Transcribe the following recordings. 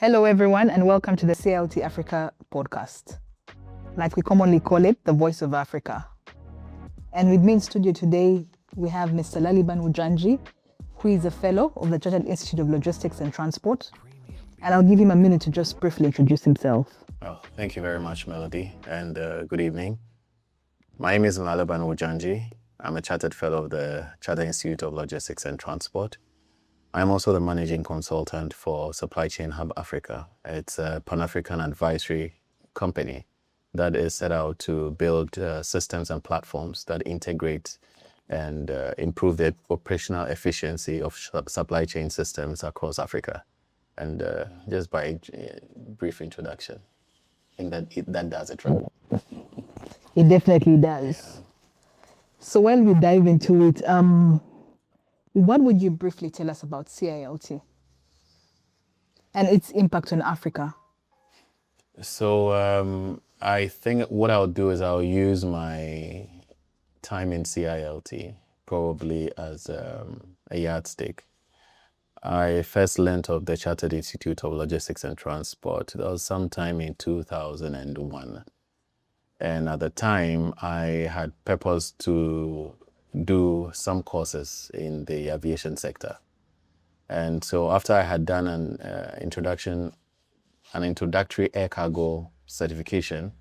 Hello, everyone, and welcome to the CILT Africa Podcast. Like we commonly call it, the Voice of Africa. And with me in studio today, we have Mr. Nlaliban Wujangi, who is a fellow of the Chartered Institute of Logistics and Transport. And I'll give him a minute to just briefly introduce himself. Oh, thank you very much, Melody, and good evening. My name is Nlaliban Wujangi. I'm a Chartered Fellow of the Chartered Institute of Logistics and Transport. I'm also the Managing Consultant for Supply Chain Hub Africa. It's a Pan-African advisory company that is set out to build systems and platforms that integrate and improve the operational efficiency of supply chain systems across Africa. And just by brief introduction, I think that does it right. It definitely does. Yeah. So while we dive into it, what would you briefly tell us about CILT and its impact on Africa? So I think what I'll do is I'll use my time in CILT probably as a yardstick. I first learned of the Chartered Institute of Logistics and Transport. That was sometime in 2001. And at the time, I had purpose to do some courses in the aviation sector. And so after I had done an introductory air cargo certification,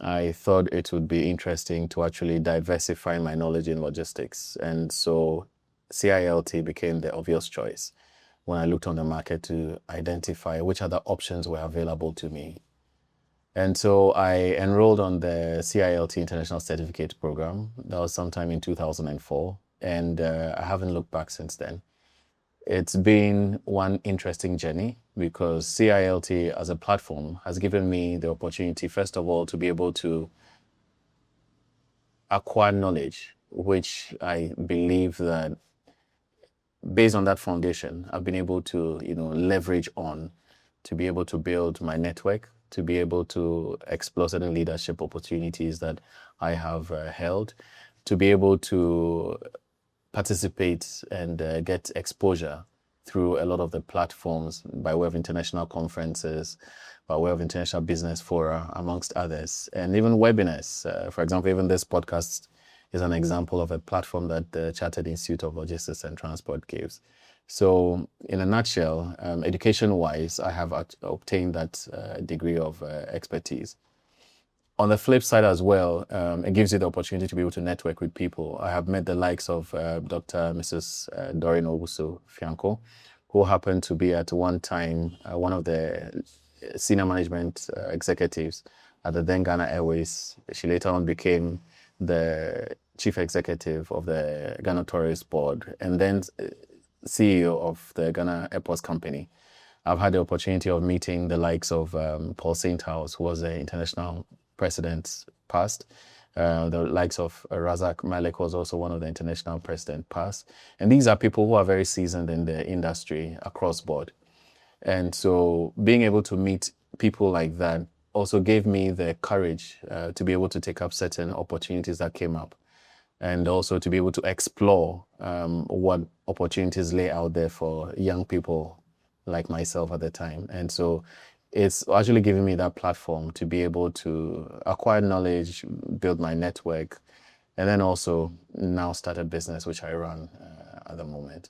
I thought it would be interesting to actually diversify my knowledge in logistics. And so CILT became the obvious choice when I looked on the market to identify which other options were available to me. And so I enrolled on the CILT International Certificate Program. That was sometime in 2004, and I haven't looked back since then. It's been one interesting journey because CILT as a platform has given me the opportunity, first of all, to be able to acquire knowledge, which I believe that based on that foundation, I've been able to, leverage on to be able to build my network, to be able to explore certain leadership opportunities that I have held, to be able to participate and get exposure through a lot of the platforms by way of international conferences, by way of international business fora, amongst others, and even webinars. For example, even this podcast is an example of a platform that the Chartered Institute of Logistics and Transport gives. So in a nutshell, education-wise, I have obtained that degree of expertise. On the flip side as well, it gives you the opportunity to be able to network with people. I have met the likes of Dr. Mrs. Doreen Owusu-Fianco, who happened to be at one time one of the senior management executives at the then Ghana Airways. She later on became the chief executive of the Ghana Tourist Board and then CEO of the Ghana Airports Company. I've had the opportunity of meeting the likes of Paul Sainthouse, who was the international president past. The likes of Razak Malik was also one of the international president past. And these are people who are very seasoned in the industry across board. And so being able to meet people like that also gave me the courage to be able to take up certain opportunities that came up, and also to be able to explore what opportunities lay out there for young people like myself at the time. And so it's actually giving me that platform to be able to acquire knowledge, build my network, and then also now start a business which I run at the moment.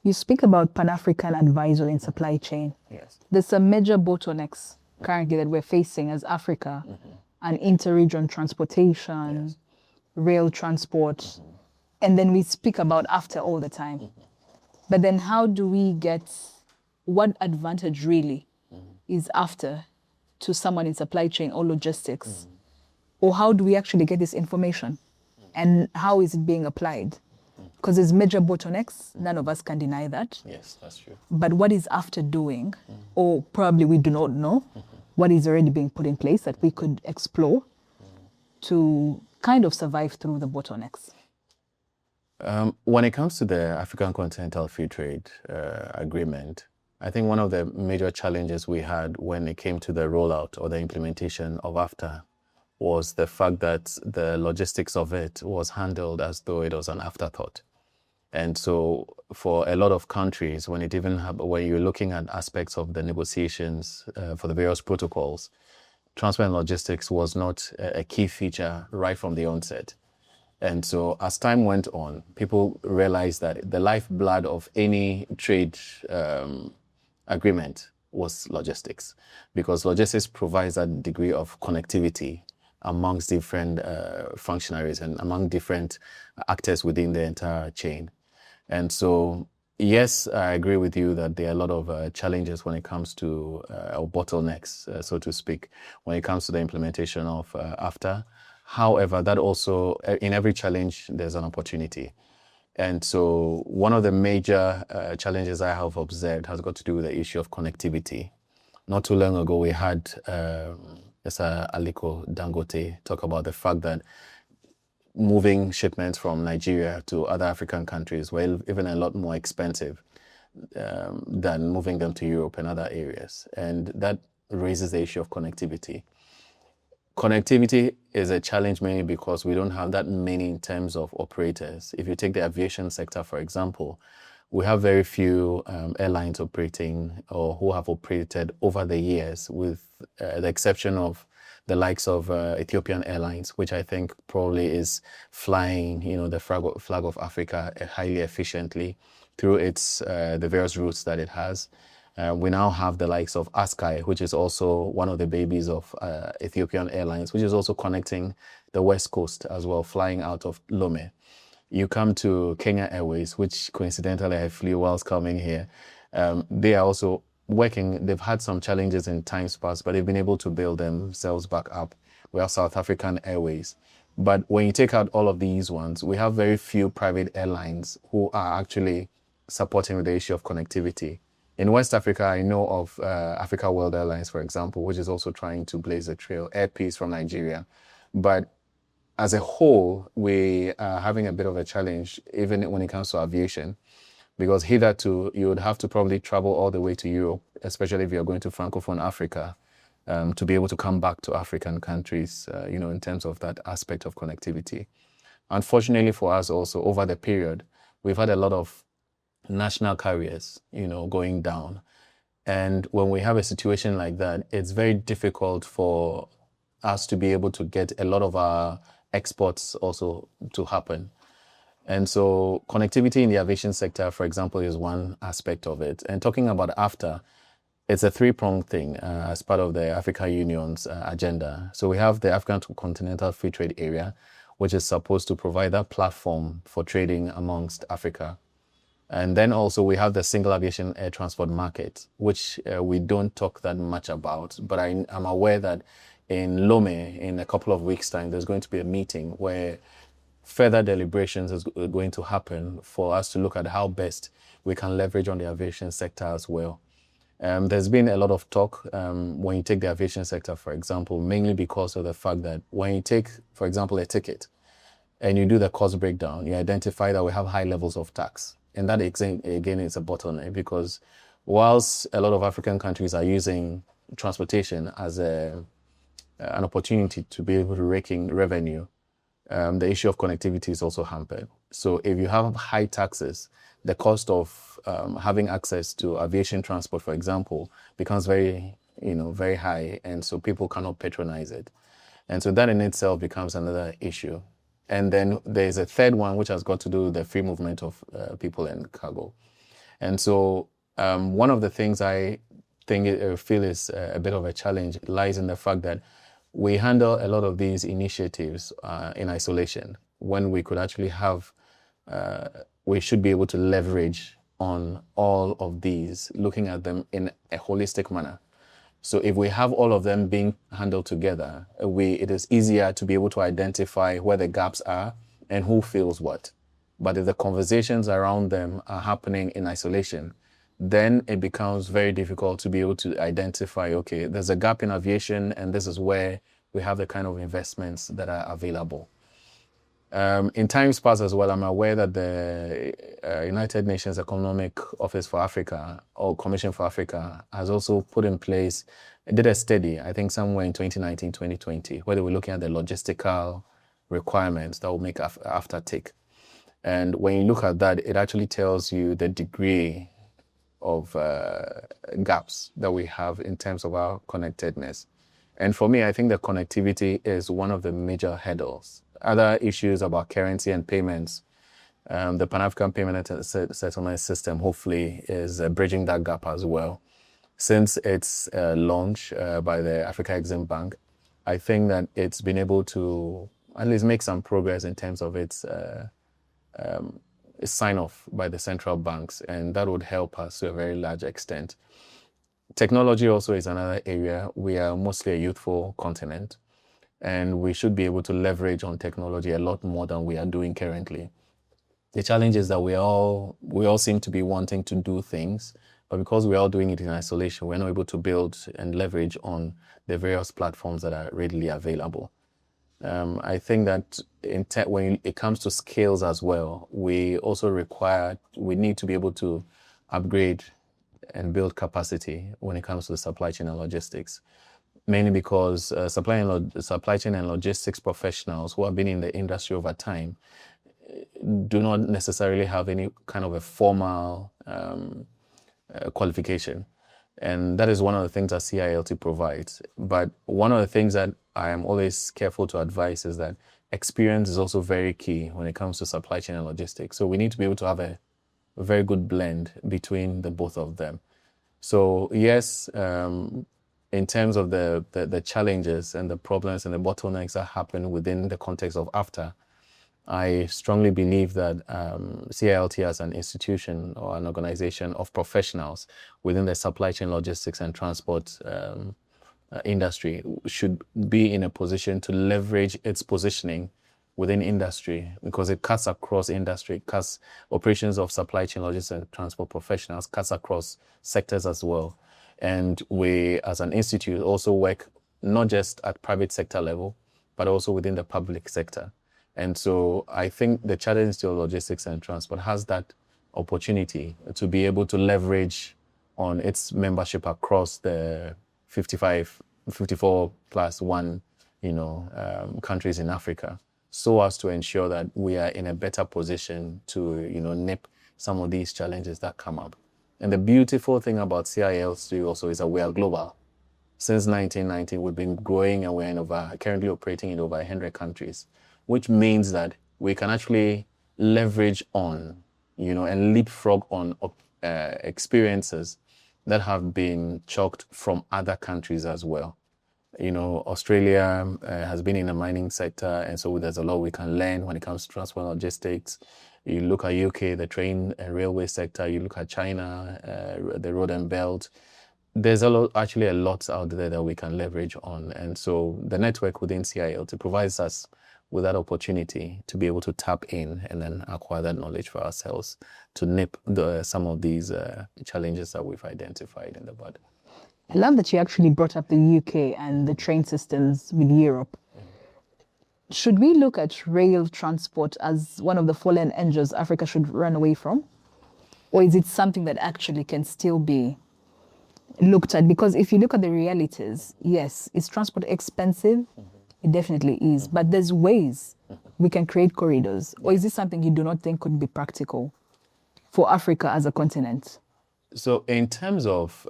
You speak about Pan-African advisory in supply chain. Yes. There's some major bottlenecks currently that we're facing as Africa, and inter-region transportation, yes, rail transport, and then we speak about AfCFTA all the time. But then how do we get, what advantage really is AfCFTA to someone in supply chain or logistics? Or how do we actually get this information? And how is it being applied? Because there's major bottlenecks, none of us can deny that. Yes, that's true. But what is AfCFTA doing, or probably we do not know, what is already being put in place that we could explore to kind of survive through the bottlenecks? When it comes to the African Continental Free Trade Agreement, I think one of the major challenges we had when it came to the rollout or the implementation of AfCFTA was the fact that the logistics of it was handled as though it was an afterthought. And so for a lot of countries, when you're looking at aspects of the negotiations for the various protocols, transport and logistics was not a key feature right from the onset. And so as time went on, people realized that the lifeblood of any trade agreement was logistics, because logistics provides a degree of connectivity amongst different functionaries and among different actors within the entire chain. And so, yes, I agree with you that there are a lot of challenges when it comes to or bottlenecks, so to speak, when it comes to the implementation of AfTA. However, that also, in every challenge, there's an opportunity. And so one of the major challenges I have observed has got to do with the issue of connectivity. Not too long ago, we had Mr. Aliko Dangote talk about the fact that moving shipments from Nigeria to other African countries were even a lot more expensive than moving them to Europe and other areas. And that raises the issue of connectivity. Connectivity is a challenge mainly because we don't have that many in terms of operators. If you take the aviation sector, for example, we have very few airlines operating or who have operated over the years, with the exception of the likes of Ethiopian Airlines, which I think probably is flying, the flag of Africa highly efficiently through its the various routes that it has. We now have the likes of ASKY, which is also one of the babies of Ethiopian Airlines, which is also connecting the West Coast as well, flying out of Lome. You come to Kenya Airways, which coincidentally I flew whilst coming here. They are also working. They've had some challenges in times past, but they've been able to build themselves back up. We have South African Airways. But when you take out all of these ones, we have very few private airlines who are actually supporting with the issue of connectivity. In West Africa, I know of Africa World Airlines, for example, which is also trying to blaze a trail, Air Peace from Nigeria. But as a whole, we are having a bit of a challenge, even when it comes to aviation, because hitherto, you would have to probably travel all the way to Europe, especially if you're going to Francophone Africa, to be able to come back to African countries, in terms of that aspect of connectivity. Unfortunately for us also, over the period, we've had a lot of national carriers, going down. And when we have a situation like that, it's very difficult for us to be able to get a lot of our exports also to happen. And so connectivity in the aviation sector, for example, is one aspect of it. And talking about AfTA, it's a three-pronged thing as part of the Africa Union's agenda. So we have the African Continental Free Trade Area, which is supposed to provide that platform for trading amongst Africa. And then also we have the single aviation air transport market, which we don't talk that much about, but I'm aware that in Lome, in a couple of weeks' time, there's going to be a meeting where further deliberations is going to happen for us to look at how best we can leverage on the aviation sector as well. There's been a lot of talk when you take the aviation sector, for example, mainly because of the fact that when you take, for example, a ticket and you do the cost breakdown, you identify that we have high levels of tax. And that, again, is a bottleneck, because whilst a lot of African countries are using transportation as an opportunity to be able to rake in revenue, the issue of connectivity is also hampered. So if you have high taxes, the cost of having access to aviation transport, for example, becomes very high, and so people cannot patronize it. And so that in itself becomes another issue. And then there's a third one, which has got to do with the free movement of people and cargo. And so one of the things I feel is a bit of a challenge lies in the fact that we handle a lot of these initiatives in isolation, when we could actually we should be able to leverage on all of these, looking at them in a holistic manner. So if we have all of them being handled together, it is easier to be able to identify where the gaps are and who feels what. But if the conversations around them are happening in isolation, then it becomes very difficult to be able to identify, okay, there's a gap in aviation and this is where we have the kind of investments that are available. In times past as well, I'm aware that the United Nations Economic Office for Africa, or Commission for Africa, has also put in place, did a study, I think somewhere in 2019, 2020, where they were looking at the logistical requirements that will make AfTA tick. And when you look at that, it actually tells you the degree of gaps that we have in terms of our connectedness. And for me, I think the connectivity is one of the major hurdles. Other issues about currency and payments, the Pan-African Payment and Settlement System hopefully is bridging that gap as well. Since its launch by the Africa Exim Bank, I think that it's been able to at least make some progress in terms of its sign-off by the central banks, and that would help us to a very large extent. Technology also is another area. We are mostly a youthful continent, and we should be able to leverage on technology a lot more than we are doing currently. The challenge is that we all seem to be wanting to do things, but because we're all doing it in isolation, we're not able to build and leverage on the various platforms that are readily available. I think that when it comes to skills as well, we need to be able to upgrade and build capacity when it comes to the supply chain and logistics. Mainly because supply chain and logistics professionals who have been in the industry over time do not necessarily have any kind of a formal qualification. And that is one of the things that CILT provides. But one of the things that I am always careful to advise is that experience is also very key when it comes to supply chain and logistics. So we need to be able to have a very good blend between the both of them. So yes, in terms of the challenges and the problems and the bottlenecks that happen within the context of AfCFTA, I strongly believe that CILT as an institution or an organization of professionals within the supply chain, logistics and transport industry should be in a position to leverage its positioning within industry, because it cuts across industry, cuts operations of supply chain, logistics and transport professionals, cuts across sectors as well. And we as an institute also work not just at private sector level, but also within the public sector. And so I think the Chartered Institute of Logistics and Transport has that opportunity to be able to leverage on its membership across the 54 plus one, countries in Africa, so as to ensure that we are in a better position to, nip some of these challenges that come up. And the beautiful thing about CILT also is that we are global. Since 1990, we've been growing, and we're currently operating in over 100 countries, which means that we can actually leverage on, and leapfrog on experiences that have been chalked from other countries as well. Australia has been in the mining sector, and so there's a lot we can learn when it comes to transport and logistics. You look at UK, the train and railway sector. You look at China, the road and belt. There's actually a lot out there that we can leverage on. And so the network within CILT provides us with that opportunity to be able to tap in and then acquire that knowledge for ourselves to nip some of these challenges that we've identified in the bud. I love that you actually brought up the UK and the train systems with Europe. Should we look at rail transport as one of the fallen angels Africa should run away from? Or is it something that actually can still be looked at? Because if you look at the realities, yes, is transport expensive? It definitely is, but there's ways we can create corridors. Or is this something you do not think could be practical for Africa as a continent? So in terms of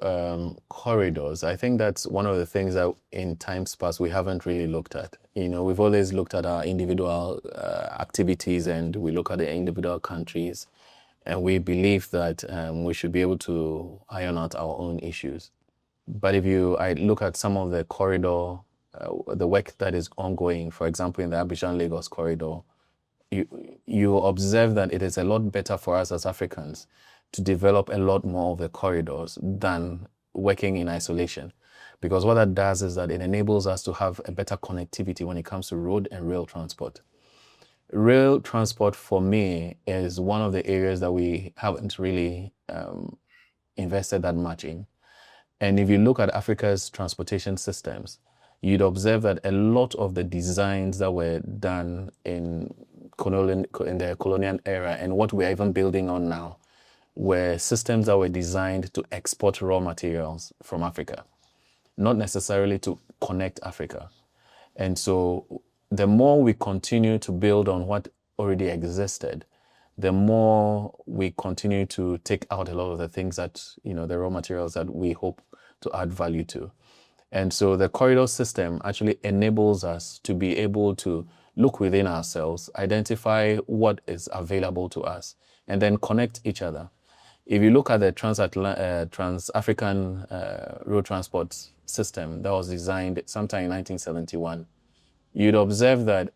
corridors, I think that's one of the things that in times past we haven't really looked at. We've always looked at our individual activities, and we look at the individual countries, and we believe that we should be able to iron out our own issues. But I look at some of the corridor, the work that is ongoing, for example, in the Abidjan-Lagos corridor, you observe that it is a lot better for us as Africans to develop a lot more of the corridors than working in isolation. Because what that does is that it enables us to have a better connectivity when it comes to road and rail transport. Rail transport, for me, is one of the areas that we haven't really invested that much in. And if you look at Africa's transportation systems, you'd observe that a lot of the designs that were done in the colonial era and what we're even building on now were systems that were designed to export raw materials from Africa, not necessarily to connect Africa. And so the more we continue to build on what already existed, the more we continue to take out a lot of the things that, the raw materials that we hope to add value to. And so the corridor system actually enables us to be able to look within ourselves, identify what is available to us, and then connect each other. If you look at the Trans-African road transport system that was designed sometime in 1971, you'd observe that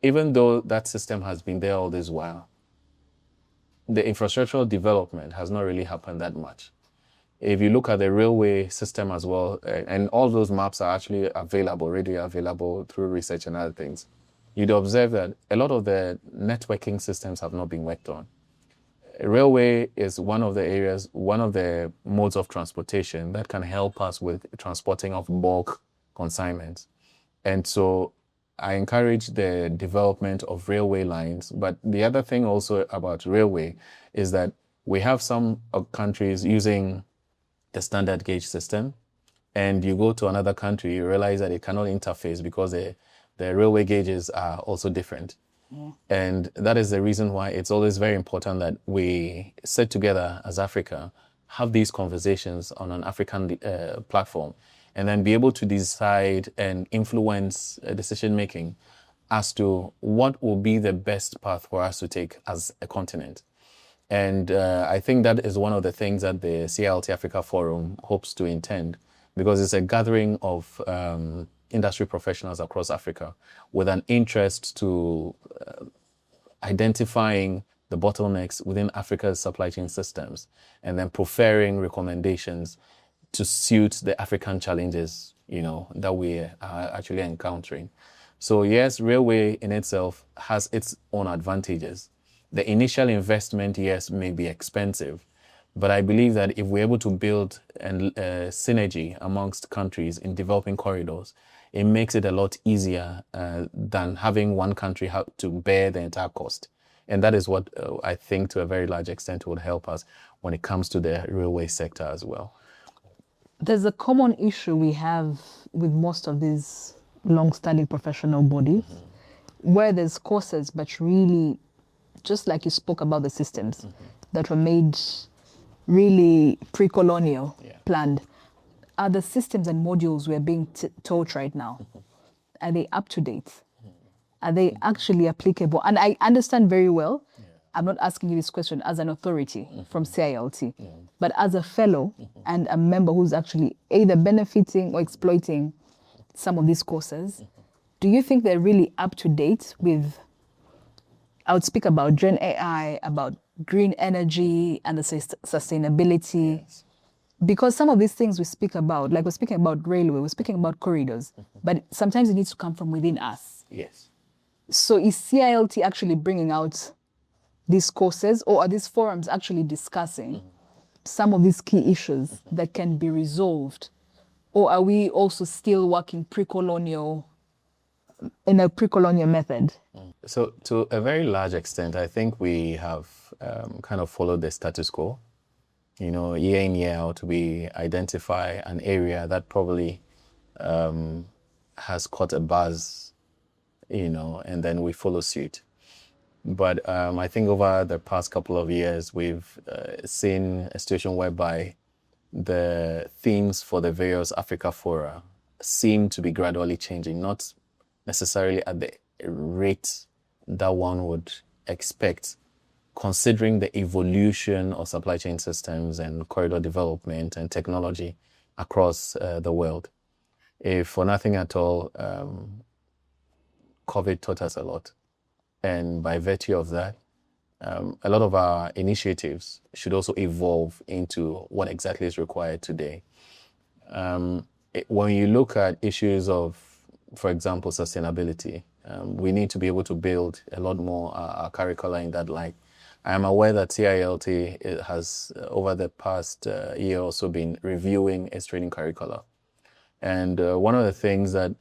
even though that system has been there all this while, the infrastructural development has not really happened that much. If you look at the railway system as well, and all those maps are actually available, readily available through research and other things, you'd observe that a lot of the networking systems have not been worked on. Railway is one of the areas, one of the modes of transportation that can help us with transporting of bulk consignments. And so I encourage the development of railway lines. But the other thing also about railway is that we have some countries using the standard gauge system, and you go to another country, you realize that it cannot interface because the railway gauges are also different. Yeah. And that is the reason why it's always very important that we sit together as Africa, have these conversations on an African platform, and then be able to decide and influence decision-making as to what will be the best path for us to take as a continent. And I think that is one of the things that the CILT Africa Forum hopes to intend, because it's a gathering of industry professionals across Africa with an interest to identifying the bottlenecks within Africa's supply chain systems and then preferring recommendations to suit the African challenges, that we are actually encountering. So yes, railway in itself has its own advantages. The initial investment, yes, may be expensive, but I believe that if we're able to build a synergy amongst countries in developing corridors, it makes it a lot easier than having one country have to bear the entire cost. And that is what I think to a very large extent would help us when it comes to the railway sector as well. There's a common issue we have with most of these long-standing professional bodies, where there's courses, but really, just like you spoke about the systems that were made really pre-colonial, planned. Are the systems and modules we're being taught right now, are they up to date? Are they actually applicable? And I understand very well, I'm not asking you this question as an authority from CILT, but as a fellow and a member who's actually either benefiting or exploiting some of these courses, do you think they're really up to date with, I would speak about Gen AI, about green energy and the sustainability? Yes. Because some of these things we speak about, like we're speaking about railway, we're speaking about corridors, but sometimes it needs to come from within us. Yes. So is CILT actually bringing out these courses, or are these forums actually discussing some of these key issues that can be resolved? Or are we also still working in a pre-colonial method? So to a very large extent, I think we have kind of followed the status quo. Year in, year out, we identify an area that probably has caught a buzz, and then we follow suit. But I think over the past couple of years, we've seen a situation whereby the themes for the various Africa fora seem to be gradually changing, not necessarily at the rate that one would expect, considering the evolution of supply chain systems and corridor development and technology across the world. If for nothing at all, COVID taught us a lot. And by virtue of that, a lot of our initiatives should also evolve into what exactly is required today. When you look at issues of, for example, sustainability, we need to be able to build a lot more our curricula in that light. I am aware that CILT has, over the past year or so, been reviewing its training curricula. And one of the things that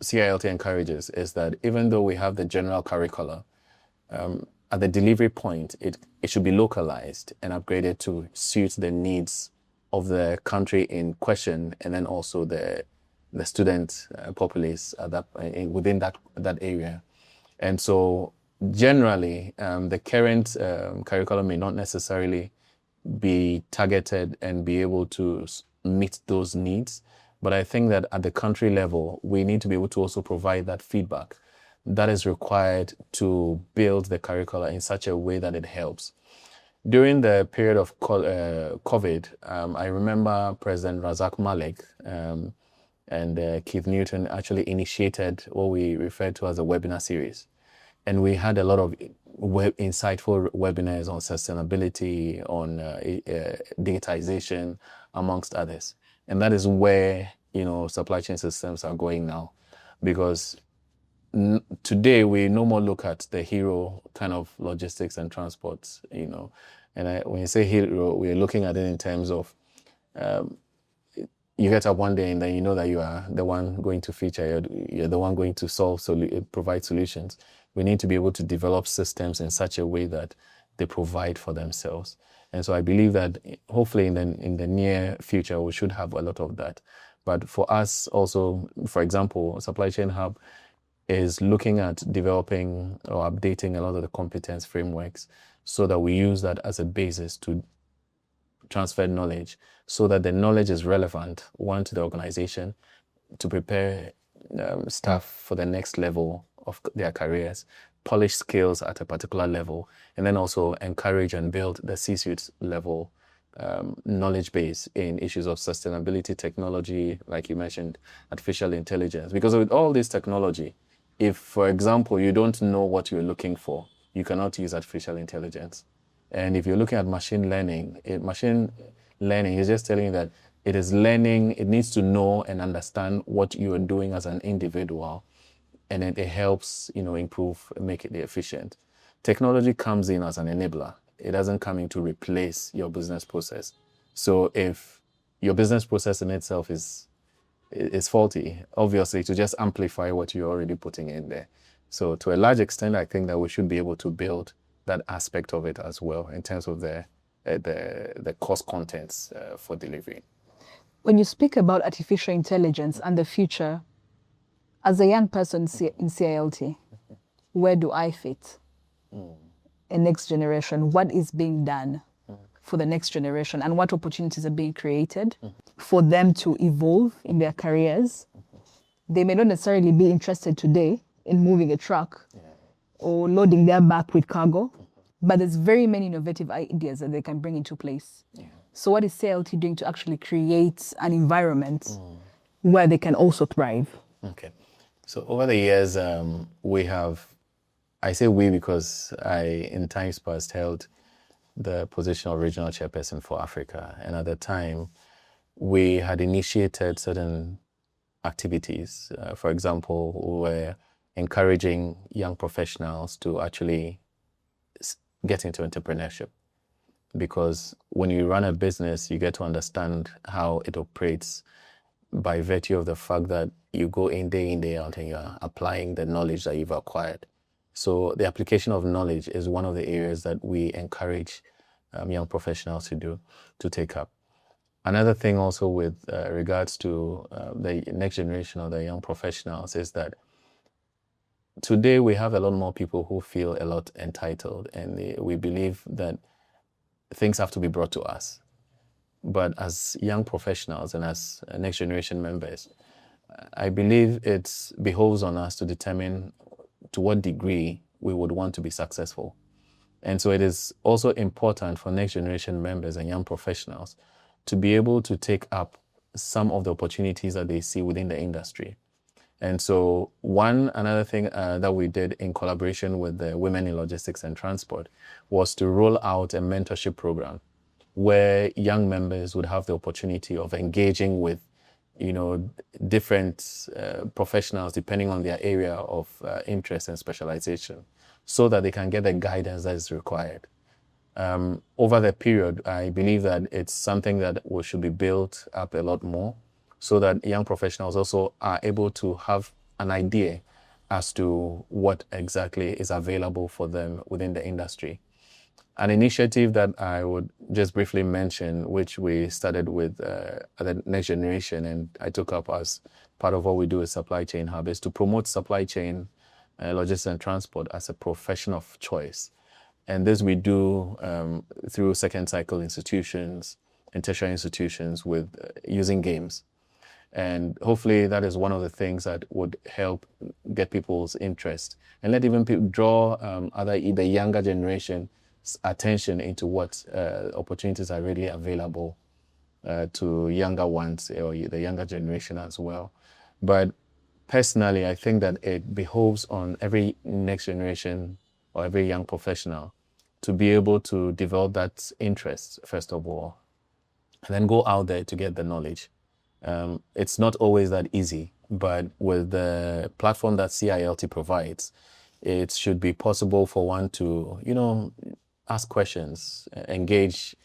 CILT encourages is that even though we have the general curricula, at the delivery point, it should be localized and upgraded to suit the needs of the country in question, and then also the student populace within that area. And so generally, the current curriculum may not necessarily be targeted and be able to meet those needs. But I think that at the country level, we need to be able to also provide that feedback that is required to build the curricula in such a way that it helps. During the period of COVID, I remember President Razak Malik and Keith Newton actually initiated what we refer to as a webinar series. And we had a lot of insightful webinars on sustainability, on digitization, amongst others. And that is where, supply chain systems are going now. Because today we no more look at the hero kind of logistics and transport, And when you say hero, we're looking at it in terms of you get up one day and then you know that you are the one going to feature, you're the one going to provide solutions. We need to be able to develop systems in such a way that they provide for themselves. And so I believe that hopefully in the near future, we should have a lot of that. But for us also, for example, Supply Chain Hub is looking at developing or updating a lot of the competence frameworks so that we use that as a basis to transfer knowledge so that the knowledge is relevant, one, to the organization to prepare staff for the next level of their careers, polish skills at a particular level, and then also encourage and build the C-suite level knowledge base in issues of sustainability, technology, like you mentioned, artificial intelligence. Because with all this technology, if, for example, you don't know what you're looking for, you cannot use artificial intelligence. And if you're looking at machine learning is just telling you that it is learning, it needs to know and understand what you are doing as an individual. And it helps, improve, make it efficient. Technology comes in as an enabler. It doesn't come in to replace your business process. So if your business process in itself is faulty, obviously to just amplify what you're already putting in there. So to a large extent, I think that we should be able to build that aspect of it as well in terms of the course contents for delivery. When you speak about artificial intelligence and the future, as a young person in CILT, where do I fit in next generation? What is being done for the next generation and what opportunities are being created for them to evolve in their careers? They may not necessarily be interested today in moving a truck or loading their back with cargo, but there's very many innovative ideas that they can bring into place. So what is CILT doing to actually create an environment where they can also thrive? Okay. So over the years, we have, I say we because I, in times past, held the position of regional chairperson for Africa. And at the time, we had initiated certain activities. For example, we were encouraging young professionals to actually get into entrepreneurship. Because when you run a business, you get to understand how it operates by virtue of the fact that you go in, day out, and you're applying the knowledge that you've acquired. So the application of knowledge is one of the areas that we encourage young professionals to take up. Another thing also with regards to the next generation of the young professionals is that today we have a lot more people who feel a lot entitled, and we believe that things have to be brought to us. But as young professionals and as next generation members, I believe it behoves on us to determine to what degree we would want to be successful. And so it is also important for next generation members and young professionals to be able to take up some of the opportunities that they see within the industry. And so another thing that we did in collaboration with the Women in Logistics and Transport was to roll out a mentorship program where young members would have the opportunity of engaging with, different professionals depending on their area of interest and specialization, so that they can get the guidance that is required. Over the period, I believe that it's something that should be built up a lot more, so that young professionals also are able to have an idea as to what exactly is available for them within the industry. An initiative that I would just briefly mention, which we started with the next generation, and I took up as part of what we do with Supply Chain Hub, is to promote supply chain logistics and transport as a profession of choice. And this we do through second cycle institutions and tertiary institutions with using games. And hopefully that is one of the things that would help get people's interest and let even people draw the younger generation's attention into what opportunities are really available to younger ones or the younger generation as well. But personally, I think that it behoves on every next generation or every young professional to be able to develop that interest, first of all, and then go out there to get the knowledge. It's not always that easy, but with the platform that CILT provides, it should be possible for one to, ask questions, engage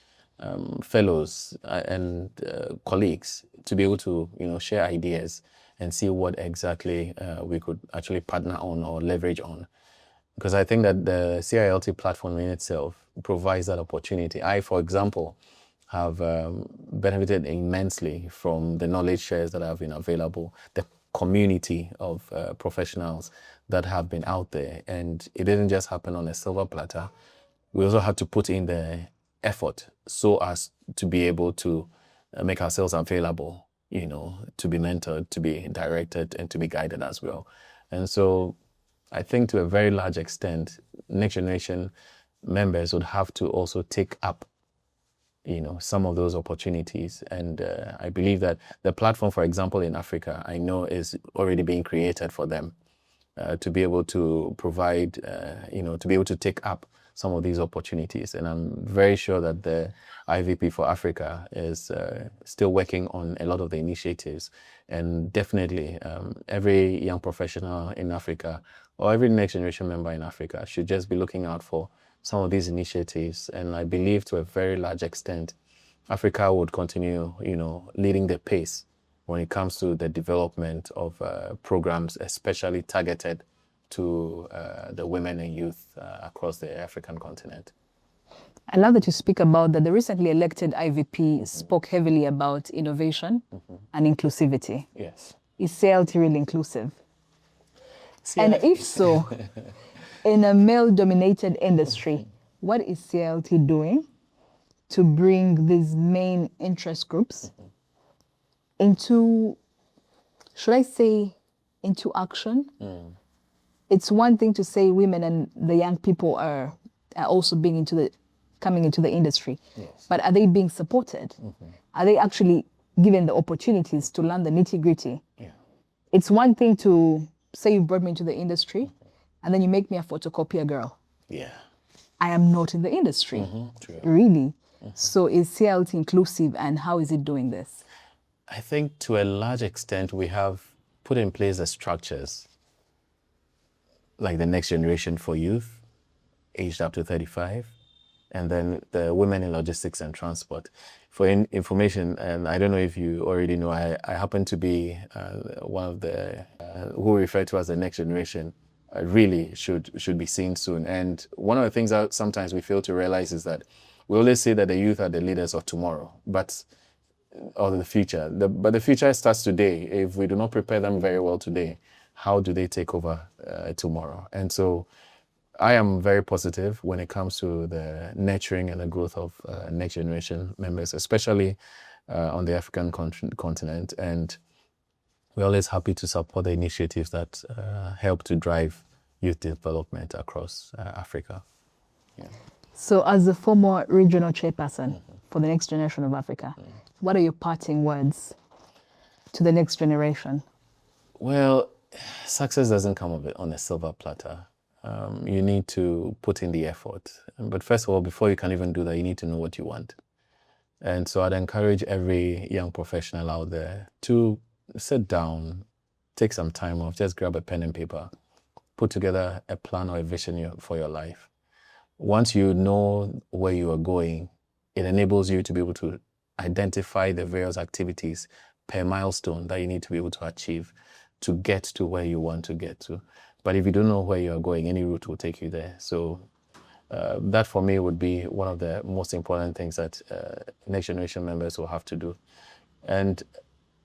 fellows and colleagues to be able to, share ideas and see what exactly we could actually partner on or leverage on. Because I think that the CILT platform in itself provides that opportunity. I, for example, have benefited immensely from the knowledge shares that have been available, the community of professionals that have been out there. And it didn't just happen on a silver platter. We also had to put in the effort so as to be able to make ourselves available, to be mentored, to be directed, and to be guided as well. And so I think to a very large extent, next generation members would have to also take up some of those opportunities. And I believe that the platform, for example, in Africa, I know is already being created for them to be able to provide, to be able to take up some of these opportunities. And I'm very sure that the IVP for Africa is still working on a lot of the initiatives. And definitely every young professional in Africa or every next generation member in Africa should just be looking out for some of these initiatives. And I believe to a very large extent, Africa would continue, leading the pace when it comes to the development of programs, especially targeted to the women and youth across the African continent. I love that you speak about that. The recently elected IVP spoke heavily about innovation and inclusivity. Yes. Is CILT really inclusive? And if so, in a male-dominated industry, what is CILT doing to bring these main interest groups into, should I say, into action? It's one thing to say women and the young people are also coming into the industry, Yes. but are they being supported? Are they actually given the opportunities to learn the nitty-gritty? Yeah. It's one thing to say you brought me into the industry and then you make me a photocopier girl. Yeah. I am not in the industry, True. really. So is CILT inclusive and how is it doing this? I think to a large extent, we have put in place the structures like the next generation for youth, aged up to 35, and then the women in logistics and transport. For information, and I don't know if you already know, I happen to be one of the who we refer to as the next generation. Really should be seen soon. And one of the things that sometimes we fail to realize is that we always say that the youth are the leaders of tomorrow, or the future. But the future starts today. If we do not prepare them very well today, how do they take over tomorrow? And so I am very positive when it comes to the nurturing and the growth of next generation members, especially on the African continent. And we're always happy to support the initiatives that help to drive youth development across Africa. Yeah. So as the former regional chairperson for the next generation of Africa, what are your parting words to the next generation? Well, success doesn't come on a silver platter. You need to put in the effort. But first of all, before you can even do that, you need to know what you want. And so I'd encourage every young professional out there to sit down, take some time off, just grab a pen and paper, put together a plan or a vision for your life. Once you know where you are going, it enables you to be able to identify the various activities per milestone that you need to be able to achieve to get to where you want to get to. But if you don't know where you are going, any route will take you there. So that for me would be one of the most important things that next generation members will have to do. And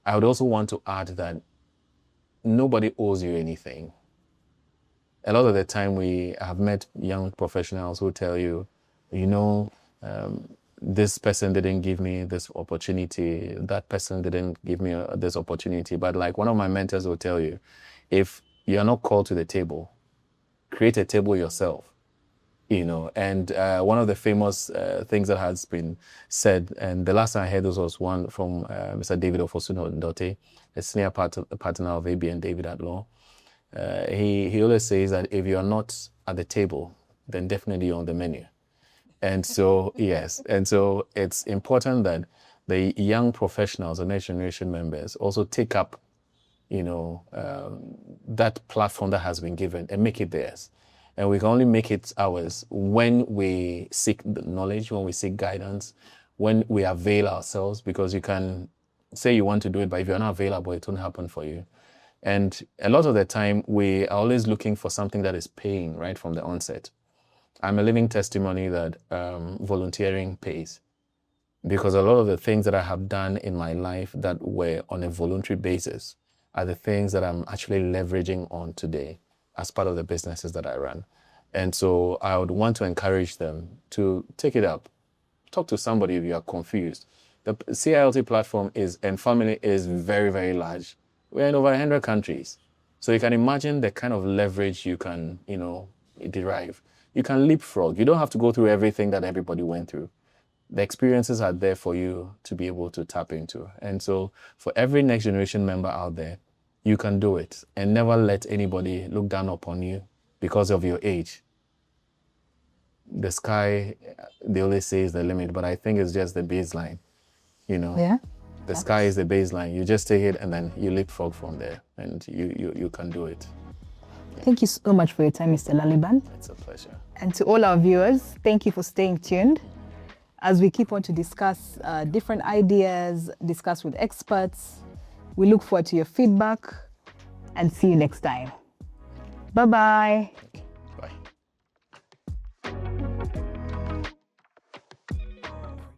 I would also want to add that nobody owes you anything. a lot of the time we have met young professionals who tell you, this person didn't give me this opportunity, that person didn't give me this opportunity. But like one of my mentors will tell you, if you're not called to the table, create a table yourself. And one of the famous things that has been said, and the last time I heard this was one from Mr. David Ofosuno-Ndote, a senior partner of ABN David at Law. He always says that if you're not at the table, then definitely you're on the menu. And so, yes, and so it's important that the young professionals, the next generation members, also take up, that platform that has been given and make it theirs. And we can only make it ours when we seek knowledge, when we seek guidance, when we avail ourselves, because you can say you want to do it, but if you're not available, it won't happen for you. And a lot of the time, we are always looking for something that is paying right from the onset. I'm a living testimony that volunteering pays, because a lot of the things that I have done in my life that were on a voluntary basis are the things that I'm actually leveraging on today as part of the businesses that I run. And so I would want to encourage them to take it up. Talk to somebody if you are confused. The CILT platform and family is very, very large. We're in over 100 countries. So you can imagine the kind of leverage you can, derive. You can leapfrog. You don't have to go through everything that everybody went through. The experiences are there for you to be able to tap into. And so for every next generation member out there, you can do it, and never let anybody look down upon you because of your age. The sky, they always say, is the limit, but I think it's just the baseline, Yeah. The sky is the baseline. You just take it and then you leapfrog from there, and you can do it. Thank you so much for your time, Mr. Nlaliban. It's a pleasure. And to all our viewers, thank you for staying tuned as we keep on to discuss different ideas, discuss with experts. We look forward to your feedback and see you next time. Bye-bye.